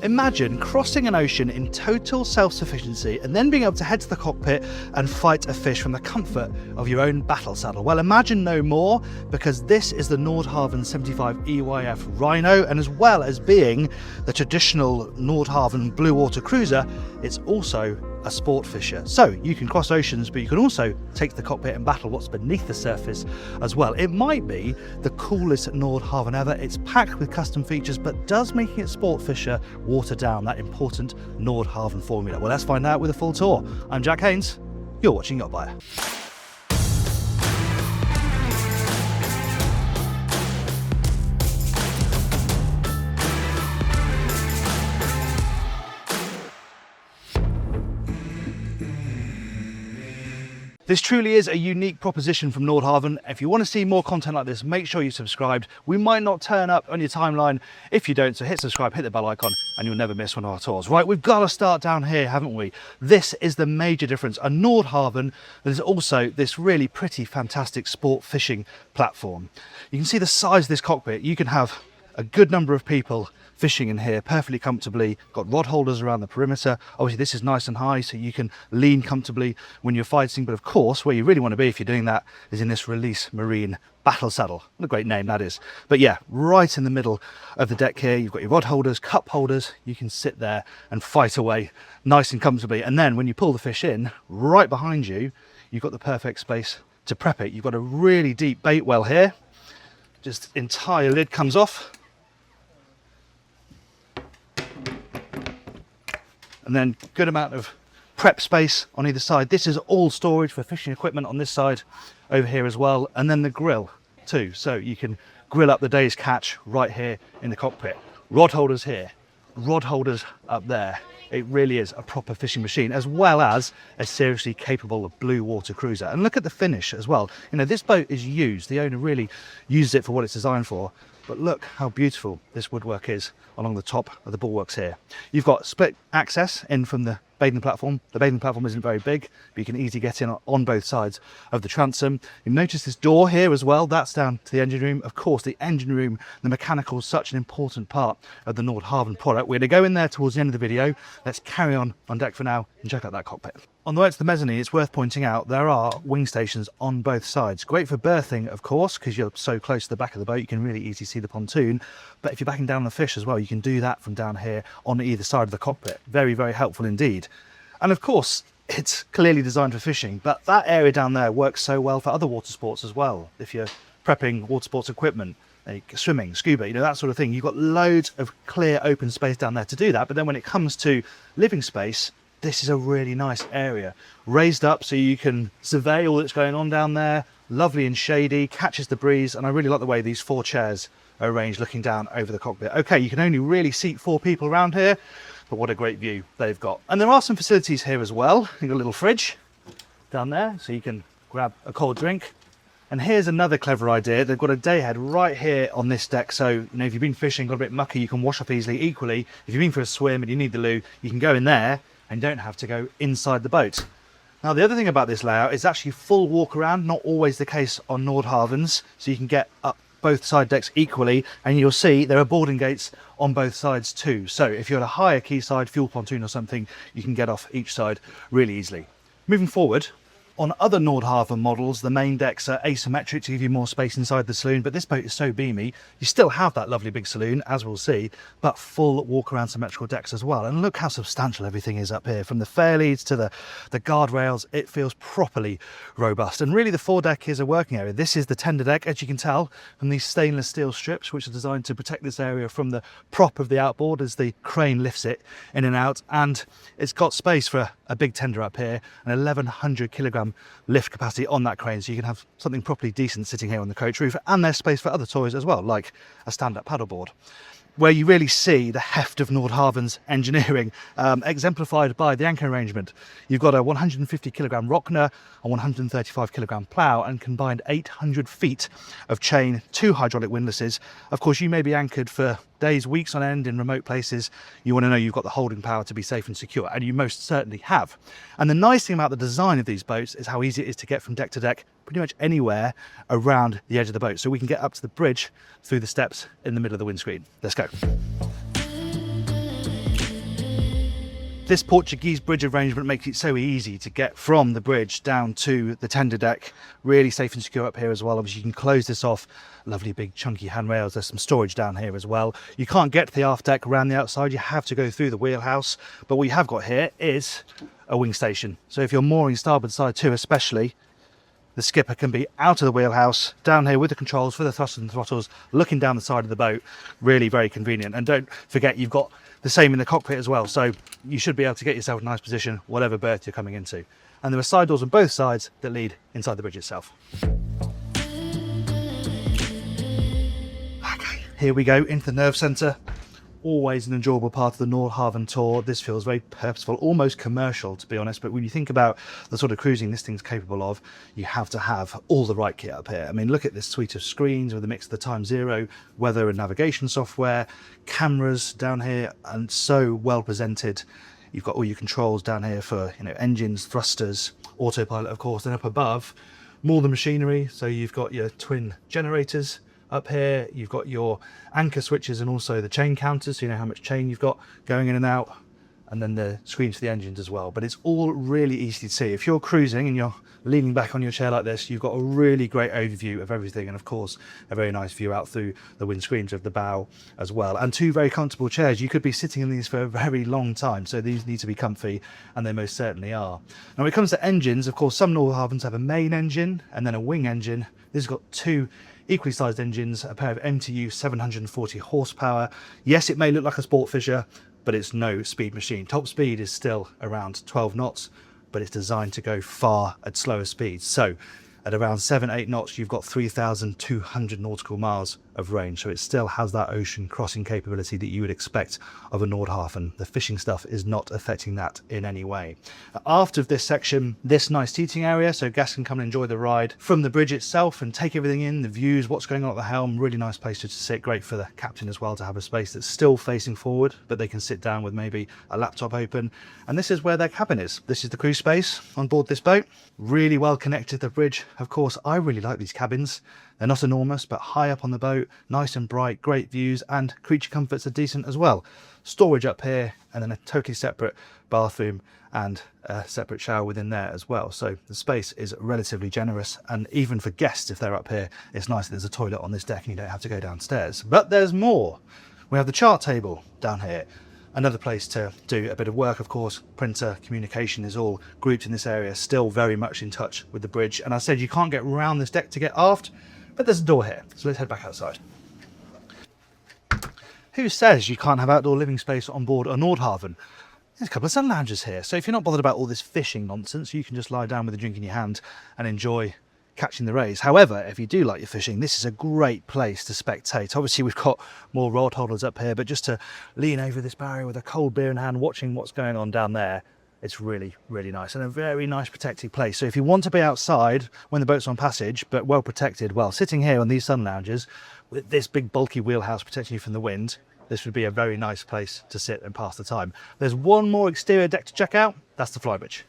Imagine crossing an ocean in total self-sufficiency and then being able to head to the cockpit and fight a fish from the comfort of your own battle saddle. Well, imagine no more, because this is the Nordhavn 75 EYF Rhino, and as well as being the traditional Nordhavn Bluewater cruiser, it's also a sport fisher. So you can cross oceans, but you can also take to the cockpit and battle what's beneath the surface as well. It might be the coolest Nordhavn ever. It's packed with custom features, but does making it sport fisher water down that important Nordhavn formula? Well, let's find out with a full tour. I'm Jack Haines. You're watching YachtBuyer. This truly is a unique proposition from Nordhavn. If you want to see more content like this, make sure you're subscribed. We might not turn up on your timeline if you don't, so hit subscribe, hit the bell icon, and you'll never miss one of our tours. Right, we've got to start down here, haven't we? This is the major difference. A Nordhavn that is also this really pretty, fantastic sport fishing platform. You can see the size of this cockpit. You can have a good number of people fishing in here perfectly comfortably. Got rod holders around the perimeter. Obviously this is nice and high, so you can lean comfortably when you're fighting, but of course where you really want to be if you're doing that is in this Release Marine battle saddle. What a great name that is. But yeah, right in the middle of the deck here, you've got your rod holders, cup holders. You can sit there and fight away nice and comfortably, and then when you pull the fish in, right behind you, you've got the perfect space to prep it. You've got a really deep bait well here. Just entire lid comes off, and then good amount of prep space on either side. This is all storage for fishing equipment on this side over here as well, and then the grill too, so you can grill up the day's catch right here in the cockpit. Rod holders here, rod holders up there. It really is a proper fishing machine, as well as a seriously capable blue water cruiser. And look at the finish as well. You know, this boat is used, the owner really uses it for what it's designed for, but look how beautiful this woodwork is along the top of the bulwarks here. You've got split access in from the bathing platform. The bathing platform isn't very big, but you can easily get in on both sides of the transom. You'll notice this door here as well. That's down to the engine room. Of course, the engine room, the mechanical is such an important part of the Nordhavn product. We're going to go in there towards the end of the video. Let's carry on deck for now and check out that cockpit. On the way to the mezzanine, it's worth pointing out there are wing stations on both sides. Great for berthing, of course, because you're so close to the back of the boat, you can really easily see the pontoon. But if you're backing down the fish as well, you can do that from down here on either side of the cockpit. Very, very helpful indeed. And of course, it's clearly designed for fishing, but that area down there works so well for other water sports as well. If you're prepping water sports equipment, like swimming, scuba, you know, that sort of thing, you've got loads of clear open space down there to do that. But then when it comes to living space, this is a really nice area, raised up so you can survey all that's going on down there. Lovely and shady, catches the breeze, and I really like the way these 4 chairs are arranged looking down over the cockpit. Okay, you can only really seat 4 people around here, but what a great view they've got. And there are some facilities here as well. You've got a little fridge down there, so you can grab a cold drink. And here's another clever idea. They've got a day head right here on this deck, so you know, if you've been fishing, got a bit mucky, you can wash up easily. Equally, if you've been for a swim and you need the loo, you can go in there and don't have to go inside the boat. Now, the other thing about this layout is actually full walk around, not always the case on Nordhavns, so you can get up both side decks equally, and you'll see there are boarding gates on both sides too. So if you're at a higher quayside fuel pontoon or something, you can get off each side really easily. Moving forward, on other Nordhavn models, the main decks are asymmetric to give you more space inside the saloon, but this boat is so beamy, you still have that lovely big saloon, as we'll see, but full walk-around symmetrical decks as well. And look how substantial everything is up here. From the fair leads to the guardrails, it feels properly robust. And really the foredeck is a working area. This is the tender deck, as you can tell from these stainless steel strips, which are designed to protect this area from the prop of the outboard as the crane lifts it in and out. And it's got space for a big tender up here, an 1,100 kilogram lift capacity on that crane, so you can have something properly decent sitting here on the coach roof. And there's space for other toys as well, like a stand-up paddleboard. where you really see the heft of Nordhavn's engineering, exemplified by the anchor arrangement. You've got a 150 kilogram Rockner, a 135 kilogram plough, and combined 800 feet of chain, 2 hydraulic windlasses. Of course, you may be anchored for days, weeks on end in remote places. You want to know you've got the holding power to be safe and secure, and you most certainly have. And the nice thing about the design of these boats is how easy it is to get from deck to deck, pretty much anywhere around the edge of the boat. So we can get up to the bridge through the steps in the middle of the windscreen. Let's go. This Portuguese bridge arrangement makes it so easy to get from the bridge down to the tender deck. Really safe and secure up here as well. Obviously you can close this off. Lovely big chunky handrails. There's some storage down here as well. You can't get to the aft deck around the outside. You have to go through the wheelhouse. But what you have got here is a wing station. So if you're mooring starboard side too, especially, the skipper can be out of the wheelhouse, down here with the controls for the thrusters and throttles, looking down the side of the boat. Really very convenient. And don't forget, you've got the same in the cockpit as well. So you should be able to get yourself a nice position, whatever berth you're coming into. And there are side doors on both sides that lead inside the bridge itself. Okay, here we go into the nerve centre. Always an enjoyable part of the Nordhavn tour. This feels very purposeful, almost commercial to be honest, but when you think about the sort of cruising this thing's capable of, you have to have all the right kit up here. I mean, look at this suite of screens with a mix of the time zero, weather and navigation software, cameras down here, and so well presented. You've got all your controls down here for, you know, engines, thrusters, autopilot of course, and up above, more the machinery. So you've got your twin generators. Up here you've got your anchor switches and also the chain counters, so you know how much chain you've got going in and out, and then the screens for the engines as well. But it's all really easy to see. If you're cruising and you're leaning back on your chair like this, you've got a really great overview of everything, and of course a very nice view out through the windscreens of the bow as well, and two very comfortable chairs. You could be sitting in these for a very long time, so these need to be comfy, and they most certainly are. Now when it comes to engines, of course some Nordhavns have a main engine and then a wing engine. This has got two equally sized engines, a pair of MTU 740 horsepower. Yes, it may look like a Sportfisher, but it's no speed machine. Top speed is still around 12 knots, but it's designed to go far at slower speeds. So at around 7-8 knots, you've got 3,200 nautical miles of range. So it still has that ocean crossing capability that you would expect of a Nordhavn. The fishing stuff is not affecting that in any way. Aft of this section, this nice seating area, so guests can come and enjoy the ride from the bridge itself and take everything in, the views, what's going on at the helm. Really nice place to sit. Great for the captain as well to have a space that's still facing forward, but they can sit down with maybe a laptop open. And this is where their cabin is. This is the crew space on board this boat. Really well connected to the bridge. Of course, I really like these cabins. They're not enormous, but high up on the boat, nice and bright, great views, and creature comforts are decent as well. Storage up here, and then a totally separate bathroom and a separate shower within there as well. So the space is relatively generous, and even for guests, if they're up here, it's nice that there's a toilet on this deck and you don't have to go downstairs. But there's more. We have the chart table down here. Another place to do a bit of work, of course. Printer, communication is all grouped in this area, still very much in touch with the bridge. And I said you can't get around this deck to get aft, but there's a door here. So let's head back outside. Who says you can't have outdoor living space on board a Nordhavn? There's a couple of sun lounges here. So if you're not bothered about all this fishing nonsense, you can just lie down with a drink in your hand and enjoy catching the rays. However, if you do like your fishing, this is a great place to spectate. Obviously we've got more rod holders up here, but just to lean over this barrier with a cold beer in hand, watching what's going on down there, it's really, really nice, and a very nice protected place. So if you want to be outside when the boat's on passage, but well protected, well, sitting here on these sun lounges with this big bulky wheelhouse protecting you from the wind, this would be a very nice place to sit and pass the time. There's one more exterior deck to check out. That's the Flybridge.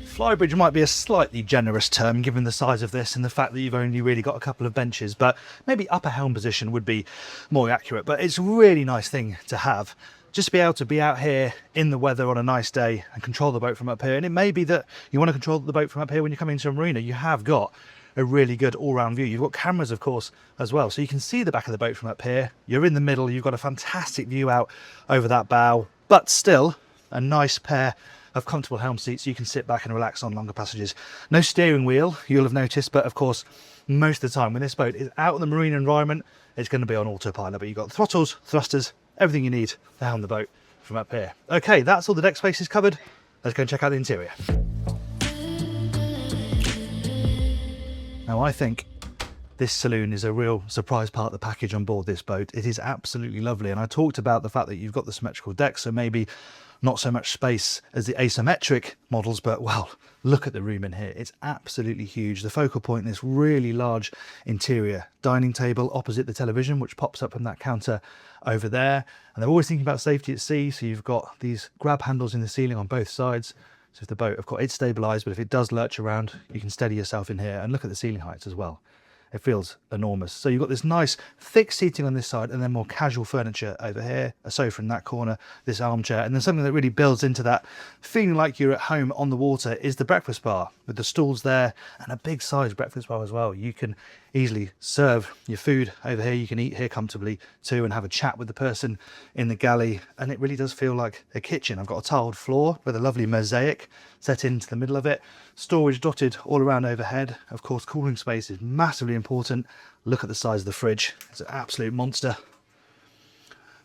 Flybridge might be a slightly generous term given the size of this and the fact that you've only really got a couple of benches, but maybe upper helm position would be more accurate. But it's a really nice thing to have, just to be able to be out here in the weather on a nice day and control the boat from up here. And it may be that you want to control the boat from up here when you come into a marina. You have got a really good all-round view. You've got cameras, of course, as well, so you can see the back of the boat from up here. You're in the middle, you've got a fantastic view out over that bow, but still a nice pair of comfortable helm seats. You can sit back and relax on longer passages. No steering wheel, you'll have noticed, but of course most of the time when this boat is out in the marine environment, it's going to be on autopilot. But you've got throttles, thrusters, everything you need to helm the boat from up here. Okay, that's all the deck spaces covered. Let's go and check out the interior. Now I think this saloon is a real surprise part of the package on board this boat. It is absolutely lovely, and I talked about the fact that you've got the symmetrical deck, so maybe not so much space as the asymmetric models, but well, look at the room in here. It's absolutely huge. The focal point in this really large interior dining table opposite the television, which pops up from that counter over there. And they're always thinking about safety at sea, so you've got these grab handles in the ceiling on both sides. So if the boat, of course, it's stabilised, but if it does lurch around, you can steady yourself in here. And look at the ceiling heights as well. It feels enormous. So you've got this nice thick seating on this side, and then more casual furniture over here, a sofa in that corner, this armchair, and then something that really builds into that feeling like you're at home on the water is the breakfast bar with the stools there, and a big size breakfast bar as well. You can easily serve your food over here. You can eat here comfortably too and have a chat with the person in the galley, and it really does feel like a kitchen. I've got a tiled floor with a lovely mosaic set into the middle of it, storage dotted all around overhead. Of course, cooling space is massively important. Look at the size of the fridge. It's an absolute monster,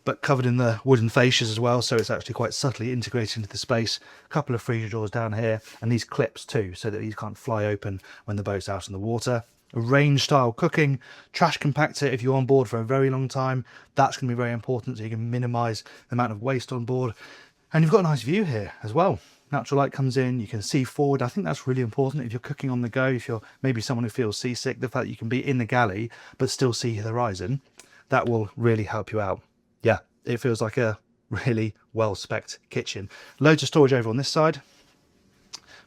but covered in the wooden fascias as well, so it's actually quite subtly integrated into the space. A couple of freezer drawers down here, and these clips too, so that these can't fly open when the boat's out in the water. A range style cooking, trash compactor if you're on board for a very long time. That's going to be very important, so you can minimize the amount of waste on board. And you've got a nice view here as well. Natural light comes in, you can see forward. I think that's really important if you're cooking on the go, if you're maybe someone who feels seasick, the fact that you can be in the galley but still see the horizon, that will really help you out. Yeah, it feels like a really well-spec'd kitchen. Loads of storage over on this side.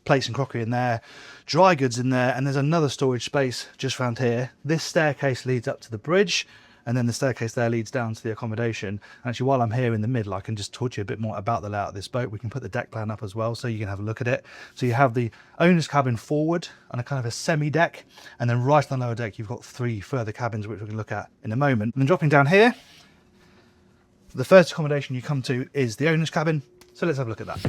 Plates and crockery in there, dry goods in there, and there's another storage space just round here. This staircase leads up to the bridge, and then the staircase there leads down to the accommodation. Actually, while I'm here in the middle, I can just talk to you a bit more about the layout of this boat. We can put the deck plan up as well, so you can have a look at it. So you have the owner's cabin forward and a kind of a semi-deck, and then right on the lower deck, you've got 3 further cabins, which we can look at in a moment. And then dropping down here, the first accommodation you come to is the owner's cabin. So let's have a look at that.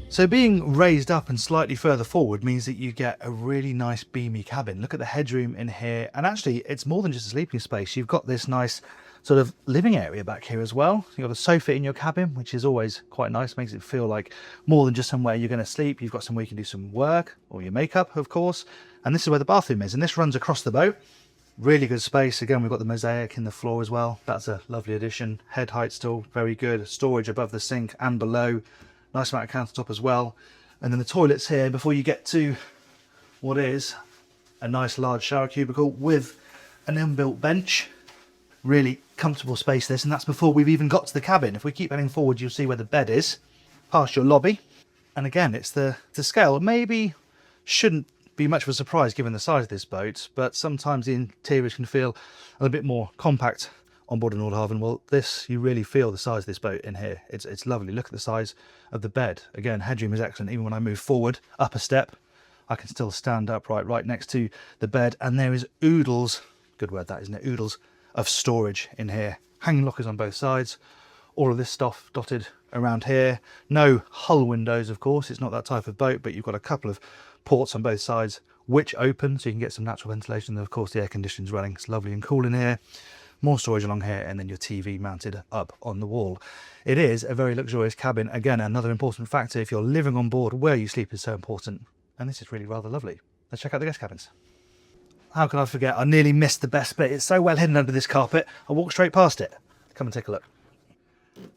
So being raised up and slightly further forward means that you get a really nice beamy cabin. Look at the headroom in here, and actually it's more than just a sleeping space. You've got this nice sort of living area back here as well. You've got a sofa in your cabin, which is always quite nice, makes it feel like more than just somewhere you're going to sleep. You've got somewhere you can do some work, or your makeup of course, and this is where the bathroom is, and this runs across the boat. Really good space. Again, we've got the mosaic in the floor as well. That's a lovely addition. Head height still very good. Storage above the sink and below. Nice amount of countertop as well. And then the toilets here before you get to what is a nice large shower cubicle with an inbuilt bench. Really comfortable space this, and that's before we've even got to the cabin. If we keep heading forward, you'll see where the bed is, past your lobby. And again, it's the scale. Maybe shouldn't be much of a surprise given the size of this boat, but sometimes the interiors can feel a little bit more compact on board a Nordhavn. Well, this, you really feel the size of this boat in here. It's lovely. Look at the size of the bed. Again, headroom is excellent. Even when I move forward up a step, I can still stand upright right next to the bed, and there is oodles, good word that, isn't it, oodles of storage in here. Hanging lockers on both sides, all of this stuff dotted around here. No hull windows, of course, it's not that type of boat, but you've got a couple of ports on both sides which open, so you can get some natural ventilation. And of course the air conditioning's running. It's lovely and cool in here. More storage along here, and then your TV mounted up on the wall. It is a very luxurious cabin. Again, another important factor, if you're living on board, where you sleep is so important, and this is really rather lovely. Let's check out the guest cabins. How can I forget? I nearly missed the best bit. It's so well hidden under this carpet, I walked straight past it. Come and take a look.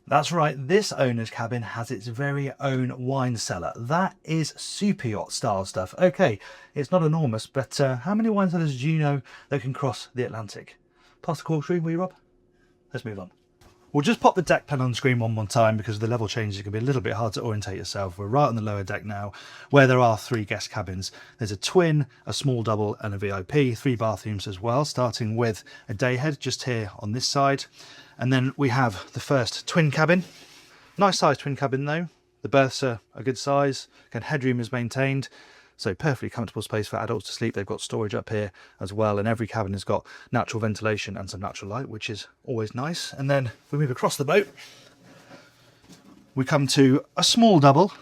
That's right, this owner's cabin has its very own wine cellar. That is super yacht style stuff. Okay, it's not enormous, but how many wine cellars do you know that can cross the Atlantic? Pass the corkscrew, will you, Rob? Let's move on. We'll just pop the deck plan on screen one more time because the level changes can be a little bit hard to orientate yourself. We're right on the lower deck now, where there are 3 guest cabins. There's a twin, a small double, and a VIP. 3 bathrooms as well, starting with a day head just here on this side. And then we have the first twin cabin. Nice sized twin cabin though. The berths are a good size. Again, headroom is maintained. So perfectly comfortable space for adults to sleep. They've got storage up here as well, and every cabin has got natural ventilation and some natural light, which is always nice. And then if we move across the boat, we come to a small double.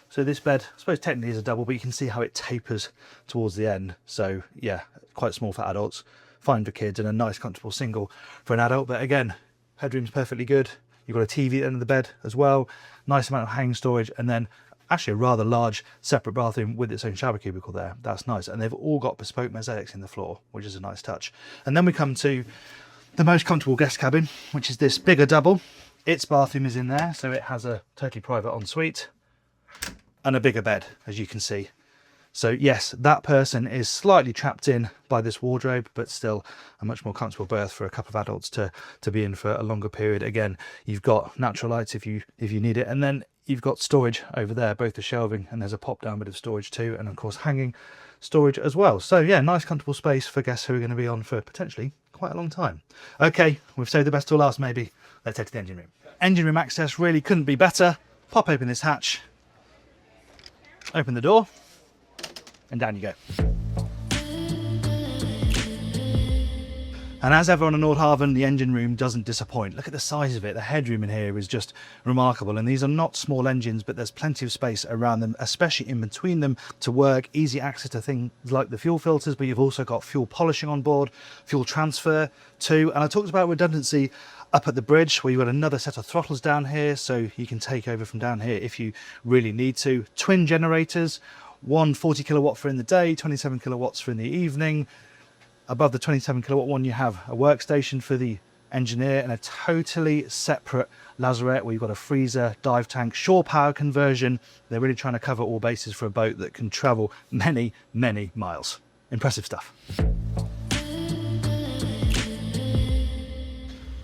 So this bed, I suppose technically is a double, but you can see how it tapers towards the end. So yeah, quite small for adults, fine for kids, and a nice comfortable single for an adult. But again, headroom's perfectly good. You've got a TV at the end of the bed as well. Nice amount of hang storage, and then actually a rather large separate bathroom with its own shower cubicle there. That's nice. And they've all got bespoke mosaics in the floor, which is a nice touch. And then we come to the most comfortable guest cabin, which is this bigger double. Its bathroom is in there, so it has a totally private ensuite and a bigger bed, as you can see. So yes, that person is slightly trapped in by this wardrobe, but still a much more comfortable berth for a couple of adults to be in for a longer period. Again, you've got natural lights if you need it, and then you've got storage over there, both the shelving and there's a pop down bit of storage too, and of course hanging storage as well. So yeah, nice comfortable space for guests who are going to be on for potentially quite a long time. Okay, we've saved the best till last maybe. Let's head to the engine room. Engine room access really couldn't be better. Pop open this hatch, open the door, and down you go. And as ever on a Nordhavn, the engine room doesn't disappoint. Look at the size of it. The headroom in here is just remarkable. And these are not small engines, but there's plenty of space around them, especially in between them to work. Easy access to things like the fuel filters, but you've also got fuel polishing on board, fuel transfer too. And I talked about redundancy up at the bridge, where you've got another set of throttles down here, so you can take over from down here if you really need to. Twin generators, one 40 kilowatt for in the day, 27 kilowatts for in the evening. Above the 27 kilowatt one, you have a workstation for the engineer and a totally separate lazarette where you've got a freezer, dive tank, shore power conversion. They're really trying to cover all bases for a boat that can travel many, many miles. Impressive stuff.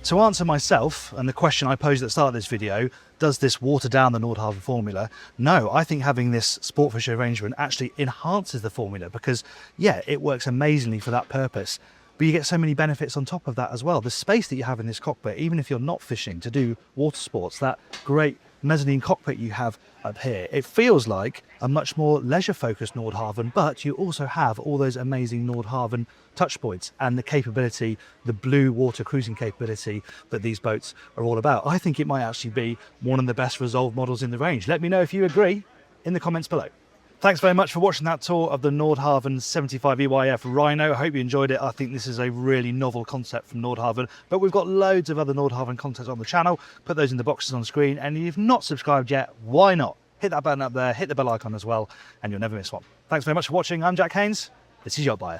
To answer myself and the question I posed at the start of this video, does this water down the Nordhavn formula? No, I think having this Sportfisher arrangement actually enhances the formula because, yeah, it works amazingly for that purpose. But you get so many benefits on top of that as well. The space that you have in this cockpit, even if you're not fishing to do water sports, that great mezzanine cockpit you have up here, it feels like a much more leisure-focused Nordhavn, but you also have all those amazing Nordhavn touch points and the capability, the blue water cruising capability that these boats are all about. I think it might actually be one of the best resolved models in the range. Let me know if you agree in the comments below. Thanks very much for watching that tour of the Nordhavn 75 EYF Rhino. I hope you enjoyed it. I think this is a really novel concept from Nordhavn, but we've got loads of other Nordhavn content on the channel. Put those in the boxes on screen, and if you've not subscribed yet, why not? Hit that button up there, hit the bell icon as well, and you'll never miss one. Thanks very much for watching. I'm Jack Haines. This is YachtBuyer.